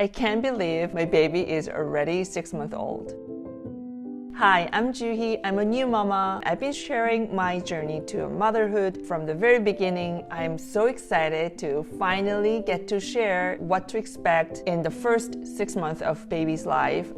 I can't believe my baby is already 6 months old. Hi, I'm Juhi. I'm a new mama. I've been sharing my journey to motherhood from the very beginning. I'm so excited to finally get to share what to expect in the first 6 months of baby's life.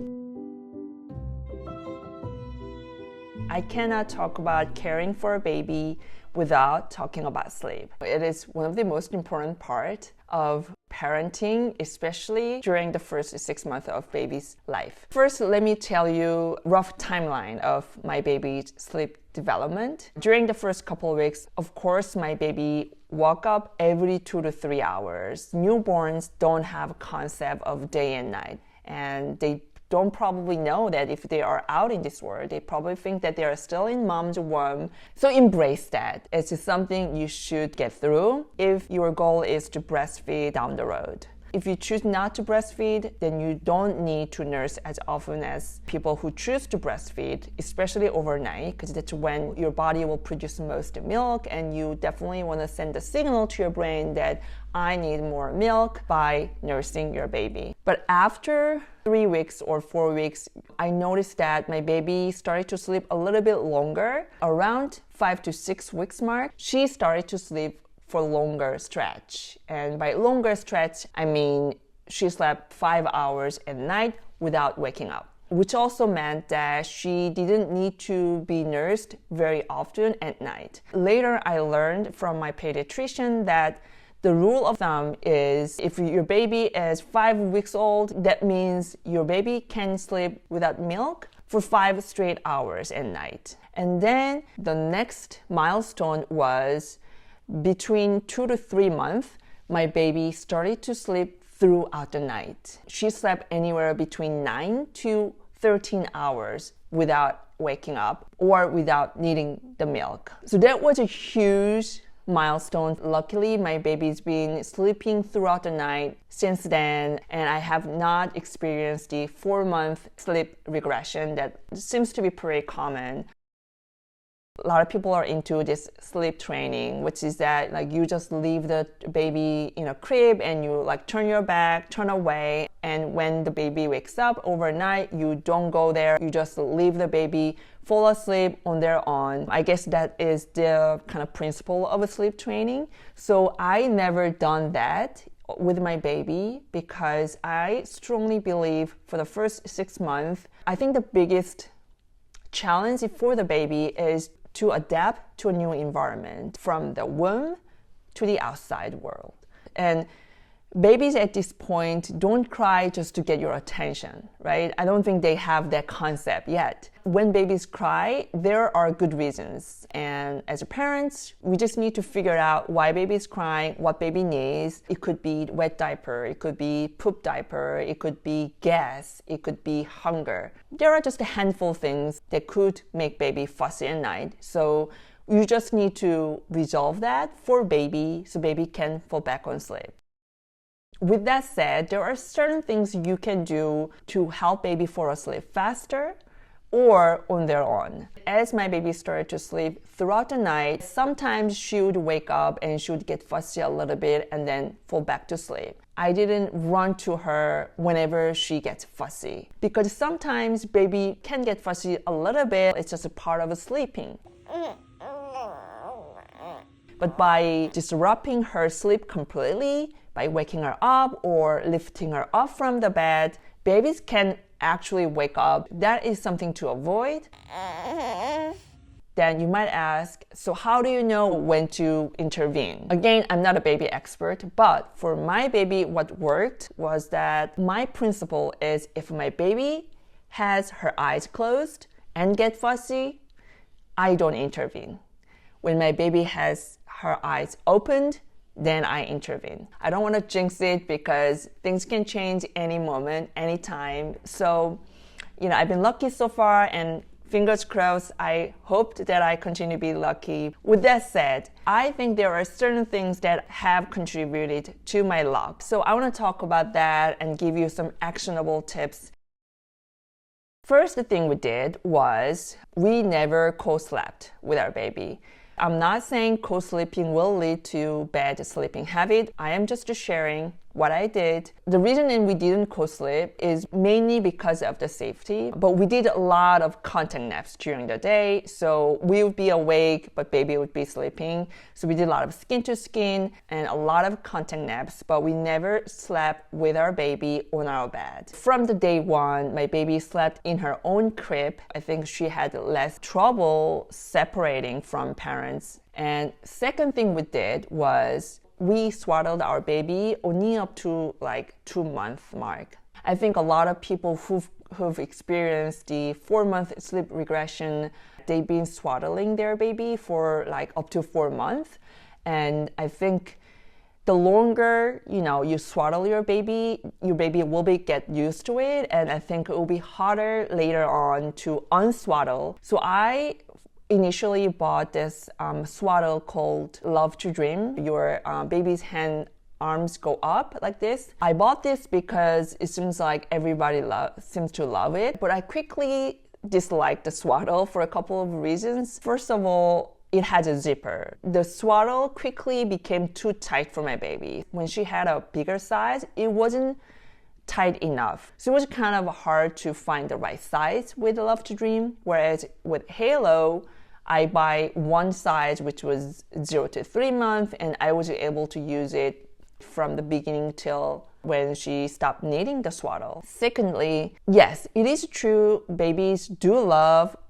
I cannot talk about caring for a baby without talking about sleep. It is one of the most important parts of parenting, especially during the first 6 months of baby's life. First, let me tell you a rough timeline of my baby's sleep development. During the first couple of weeks, of course, my baby woke up every 2 to 3 hours. Newborns don't have a concept of day and night, and they don't probably know that if they are out in this world. They probably think that they are still in mom's womb. So embrace that. It's just something you should get through if your goal is to breastfeed down the road. If you choose not to breastfeed, then you don't need to nurse as often as people who choose to breastfeed, especially overnight, because that's when your body will produce most milk, and you definitely want to send a signal to your brain that I need more milk by nursing your baby. But after 3 weeks or 4 weeks, I noticed that my baby started to sleep a little bit longer. Around 5 to 6 weeks mark, she started to sleep for longer stretch. And by longer stretch, I mean she slept 5 hours at night without waking up, which also meant that she didn't need to be nursed very often at night. Later, I learned from my pediatrician that the rule of thumb is if your baby is 5 weeks old, that means your baby can sleep without milk for 5 straight hours at night. And then the next milestone was between 2 to 3 months, my baby started to sleep throughout the night. She slept anywhere between 9 to 13 hours without waking up or without needing the milk. So that was a huge milestone. Luckily, my baby's been sleeping throughout the night since then, and I have not experienced the 4-month sleep regression that seems to be pretty common. A lot of people are into this sleep training, which is that like you just leave the baby in a crib and you like turn your back, turn away, and when the baby wakes up overnight, you don't go there. You just leave the baby fall asleep on their own. I guess that is the kind of principle of a sleep training. So I never done that with my baby because I strongly believe for the first 6 months, I think the biggest challenge for the baby is to adapt to a new environment from the womb to the outside world. And babies at this point don't cry just to get your attention, right? I don't think they have that concept yet. When babies cry, there are good reasons. And as parents, we just need to figure out why baby is crying, what baby needs. It could be wet diaper, it could be poop diaper, it could be gas, it could be hunger. There are just a handful of things that could make baby fussy at night. So you just need to resolve that for baby so baby can fall back on sleep. With that said, there are certain things you can do to help baby fall asleep faster or on their own. As my baby started to sleep throughout the night, sometimes she would wake up and she would get fussy a little bit and then fall back to sleep. I didn't run to her whenever she gets fussy because sometimes baby can get fussy a little bit. It's just a part of sleeping. But by disrupting her sleep completely, by waking her up or lifting her up from the bed, babies can actually wake up. That is something to avoid. Then you might ask, so how do you know when to intervene? Again, I'm not a baby expert, but for my baby, what worked was that my principle is if my baby has her eyes closed and get fussy, I don't intervene. When my baby has her eyes opened, then I intervene. I don't want to jinx it because things can change any moment, anytime. So, I've been lucky so far and fingers crossed, I hoped that I continue to be lucky. With that said, I think there are certain things that have contributed to my luck. So I want to talk about that and give you some actionable tips. First thing we did was we never co-slept with our baby. I'm not saying co-sleeping will lead to bad sleeping habit. I am just sharing what I did, the reason we didn't co-sleep is mainly because of the safety, but we did a lot of contact naps during the day. So we would be awake, but baby would be sleeping. So we did a lot of skin to skin and a lot of contact naps, but we never slept with our baby on our bed. From the day one, my baby slept in her own crib. I think she had less trouble separating from parents. And second thing we did was we swaddled our baby only up to like 2-month mark. I think a lot of people who've experienced the 4-month sleep regression, they've been swaddling their baby for like up to 4 months. And I think the longer, you swaddle your baby will get used to it. And I think it will be harder later on to unswaddle. So I initially bought this swaddle called Love to Dream. Your baby's arms go up like this. I bought this because it seems like everybody seems to love it, but I quickly disliked the swaddle for a couple of reasons. First of all, it has a zipper. The swaddle quickly became too tight for my baby. When she had a bigger size, it wasn't tight enough. So it was kind of hard to find the right size with Love to Dream. Whereas with Halo, I buy one size, which was 0 to 3 months, and I was able to use it from the beginning till when she stopped needing the swaddle. Secondly, yes, it is true, babies do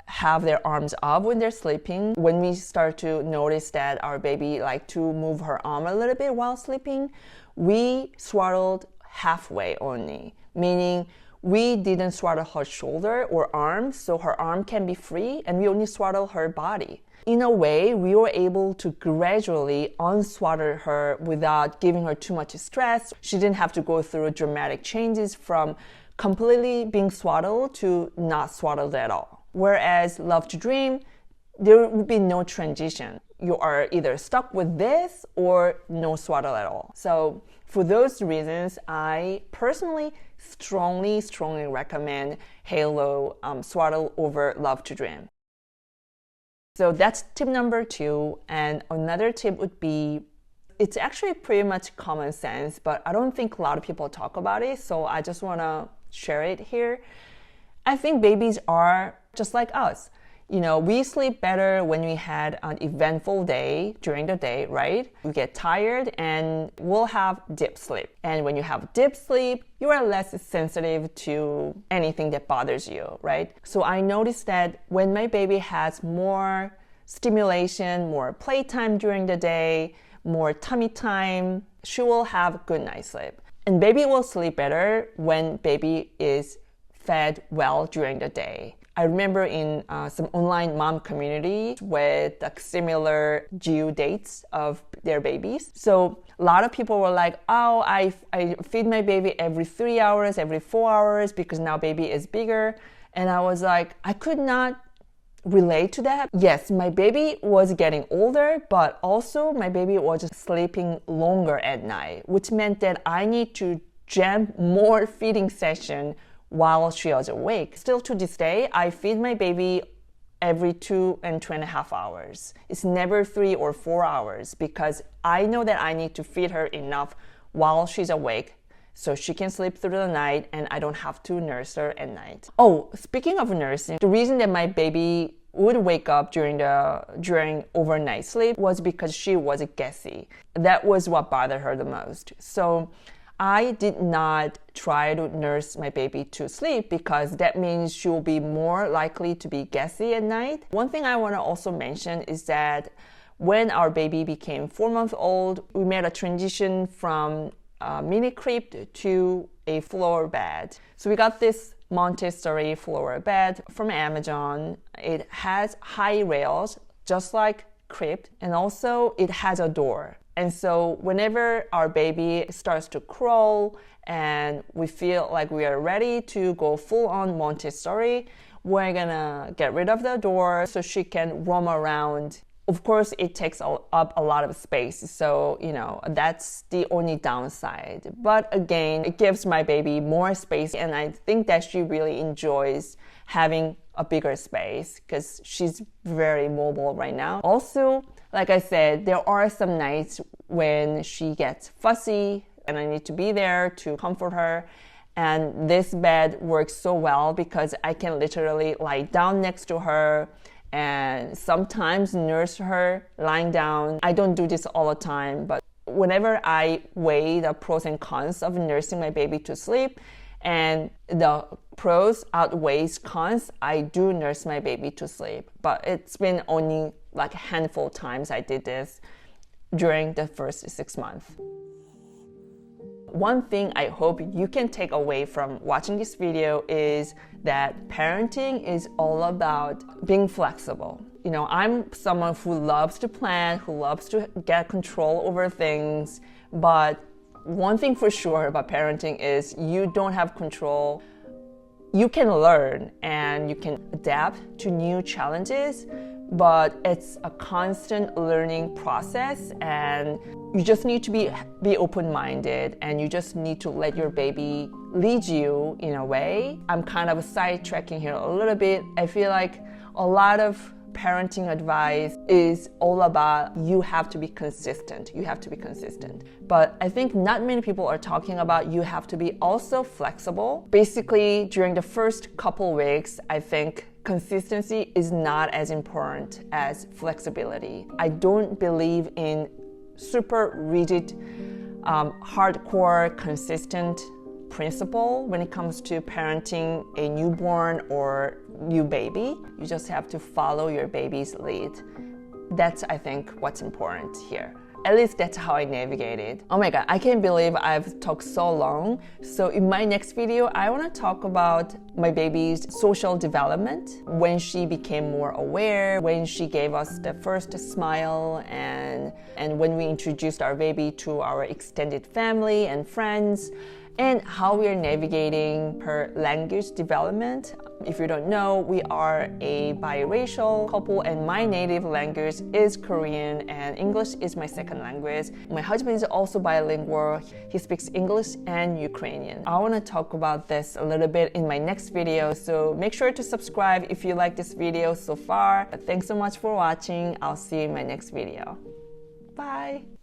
have their arms up when they're sleeping. When we start to notice that our baby like to move her arm a little bit while sleeping, we swaddled halfway only, meaning we didn't swaddle her shoulder or arm, so her arm can be free, and we only swaddle her body. In a way, we were able to gradually unswaddle her without giving her too much stress. She didn't have to go through dramatic changes from completely being swaddled to not swaddled at all. Whereas Love to Dream, there would be no transition. You are either stuck with this or no swaddle at all. So for those reasons, I personally strongly recommend Halo swaddle over Love to Dream. So that's tip number 2. And another tip would be, it's actually pretty much common sense, but I don't think a lot of people talk about it. So I just want to share it here. I think babies are just like us. We sleep better when we had an eventful day during the day, right? We get tired and we'll have deep sleep. And when you have deep sleep, you are less sensitive to anything that bothers you, right? So I noticed that when my baby has more stimulation, more playtime during the day, more tummy time, she will have good night's sleep. And baby will sleep better when baby is fed well during the day. I remember in some online mom community with similar due dates of their babies. So a lot of people were like, oh, I feed my baby every 3 hours, every 4 hours because now baby is bigger. And I was like, I could not relate to that. Yes, my baby was getting older, but also my baby was sleeping longer at night, which meant that I need to jam more feeding session while she was awake. Still to this day, I feed my baby every 2 and 2.5 hours. It's never 3 or 4 hours because I know that I need to feed her enough while she's awake so she can sleep through the night and I don't have to nurse her at night. Oh, speaking of nursing, the reason that my baby would wake up during overnight sleep was because she was gassy. That was what bothered her the most. So I did not try to nurse my baby to sleep because that means she will be more likely to be gassy at night. One thing I want to also mention is that when our baby became 4 months old, we made a transition from a mini crib to a floor bed. So we got this Montessori floor bed from Amazon. It has high rails, just like crib, and also it has a door. And so whenever our baby starts to crawl and we feel like we are ready to go full on Montessori, we're gonna get rid of the door so she can roam around. Of course, it takes up a lot of space, so that's the only downside. But again, it gives my baby more space, and I think that she really enjoys having a bigger space because she's very mobile right now. Also, like I said, there are some nights when she gets fussy, and I need to be there to comfort her. And this bed works so well because I can literally lie down next to her and sometimes nurse her lying down. I don't do this all the time, but whenever I weigh the pros and cons of nursing my baby to sleep and the pros outweighs cons, I do nurse my baby to sleep. But it's been only like a handful of times I did this during the first 6 months. One thing I hope you can take away from watching this video is that parenting is all about being flexible. You know, I'm someone who loves to plan, who loves to get control over things, but one thing for sure about parenting is you don't have control. You can learn and you can adapt to new challenges, but it's a constant learning process, and you just need to be open-minded, and you just need to let your baby lead you in a way. I'm kind of sidetracking here a little bit. I feel like a lot of parenting advice is all about you have to be consistent. You have to be consistent. But I think not many people are talking about you have to be also flexible. Basically, during the first couple weeks, I think consistency is not as important as flexibility. I don't believe in super rigid, hardcore, consistent principle when it comes to parenting a newborn or new baby. You just have to follow your baby's lead. That's, I think, what's important here. At least that's how I navigated. Oh my God, I can't believe I've talked so long. So in my next video, I want to talk about my baby's social development, when she became more aware, when she gave us the first smile, and when we introduced our baby to our extended family and friends, and how we are navigating her language development. If you don't know, we are a biracial couple, and my native language is Korean and English is my second language. My husband is also bilingual. He speaks English and Ukrainian. I want to talk about this a little bit in my next video, so make sure to subscribe if you like this video so far. Thanks so much for watching. I'll see you in my next video. Bye!